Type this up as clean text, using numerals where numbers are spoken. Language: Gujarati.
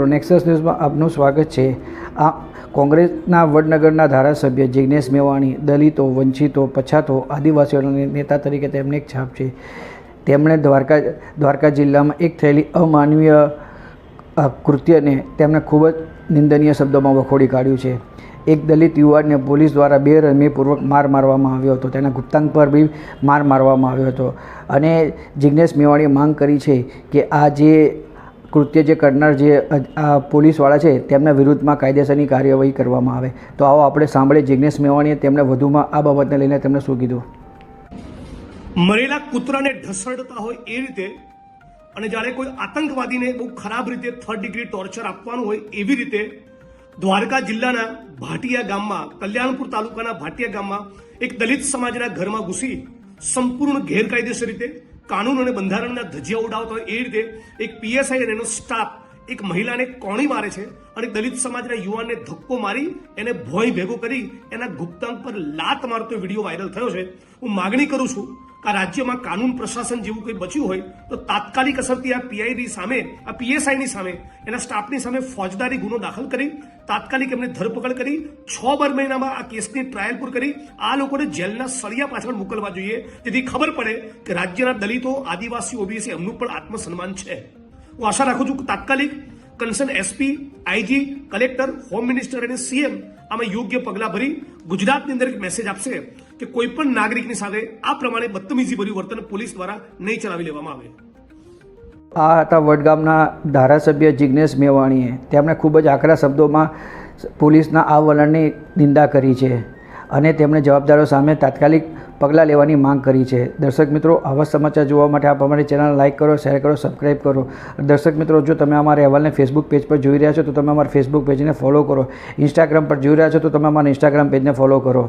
નેક્સસ ન્યૂઝમાં આપનું સ્વાગત છે। આ કોંગ્રેસના વડનગરના ધારાસભ્ય જિગ્નેશ મેવાણી દલિતો, વંચિતો, પછાતો, આદિવાસીઓના નેતા તરીકે તેમને એક છાપ છે। તેમણે દ્વારકા જિલ્લામાં એક થયેલી અમાનવીય કૃત્યને તેમણે ખૂબ જ નિંદનીય શબ્દોમાં વખોડી કાઢ્યું છે। એક દલિત યુવાનને પોલીસ દ્વારા બેરહેમીપૂર્વક માર મારવામાં આવ્યો હતો, તેના ગુપ્તાંગ પર બી માર મારવામાં આવ્યો હતો અને જિગ્નેશ મેવાણીએ માંગ કરી છે કે આ જે કૃત્ય જે કરનાર જે આ પોલીસવાળા છે તેમના વિરુદ્ધમાં કાયદેસરની કાર્યવાહી કરવામાં આવે। તો આવો આપણે સાંભળીએ જિગ્નેશ મેવાણીએ તેમણે વધુમાં આ બાબતને લઈને તેમણે શું કીધું। મરેલા કૂતરાને ઢસડતા હોય એ રીતે અને જ્યારે કોઈ આતંકવાદીને બહુ ખરાબ રીતે 3rd ડિગ્રી ટોર્ચર આપવાનું હોય એવી રીતે દ્વારકા જિલ્લાના ભાટિયા ગામમાં, કલ્યાણપુર તાલુકાના ભાટિયા ગામમાં એક દલિત સમાજના ઘરમાં ઘૂસી સંપૂર્ણ ગેરકાયદેસર રીતે કાનૂન અને બંધારણના ધજિયા ઉડાવતા હોય એ રીતે એક પીએસઆઈ અને એનો સ્ટાફ એક મહિલાને કોણી મારે છે અને દલિત સમાજના યુવાનને ધક્કો મારી એને ભોંય ભેગો કરી એના ગુપ્તાંગ પર લાત મારતો વિડીયો વાયરલ થયો છે। હું માગણી કરું છું કે આ રાજ્યમાં કાનૂન પ્રશાસન જેવું કંઈ બચ્યું હોય તો તાત્કાલિક અસરથી આ પીઆઈડી સામે, આ પીએસઆઈની સામે, એના સ્ટાફની સામે ફોજદારી ગુનો દાખલ કરી તાત્કાલિક એમને ધરપકડ કરી 6 મહિનામાં આ કેસની ટ્રાયલ પૂર કરી આ લોકોને જેલના સળિયા પાછળ મોકલવા જોઈએ, જેથી ખબર પડે કે રાજ્યના દલિતો, આદિવાસી, ઓબીસી એમનું પણ આત્મસન્માન છે। હું આશા રાખું છું કે તાત્કાલિક concern SP, IG, collector, home minister અને સીએમ આમાં યોગ્ય પગલાં ભરી ગુજરાતની અંદર એક મેસેજ આપશે કે કોઈ પણ નાગરિકની સાથે આ પ્રમાણે બદતમીજી ભર્યું વર્તન પોલીસ દ્વારા નહીં ચલાવી લેવામાં આવે। આ હતા વડગામના ધારાસભ્ય જિગ્નેશ મેવાણીએ તેમણે ખૂબ જ આકરા શબ્દોમાં પોલીસના આ વલણની નિંદા કરી છે અને તેમણે જવાબદારો સામે તાત્કાલિક પગલાં લેવાની માંગ કરી છે। દર્શક મિત્રો, આવા સમાચાર જોવા માટે આપ અમારી ચેનલ લાઇક કરો, શેર કરો, સબસ્ક્રાઈબ કરો। દર્શક મિત્રો, જો તમે અમારા અહેવાલને ફેસબુક પેજ પર જોઈ રહ્યા છો તો તમે અમારા ફેસબુક પેજને ફોલો કરો, ઇન્સ્ટાગ્રામ પર જોઈ રહ્યા છો તો તમે અમારા ઇન્સ્ટાગ્રામ પેજને ફોલો કરો।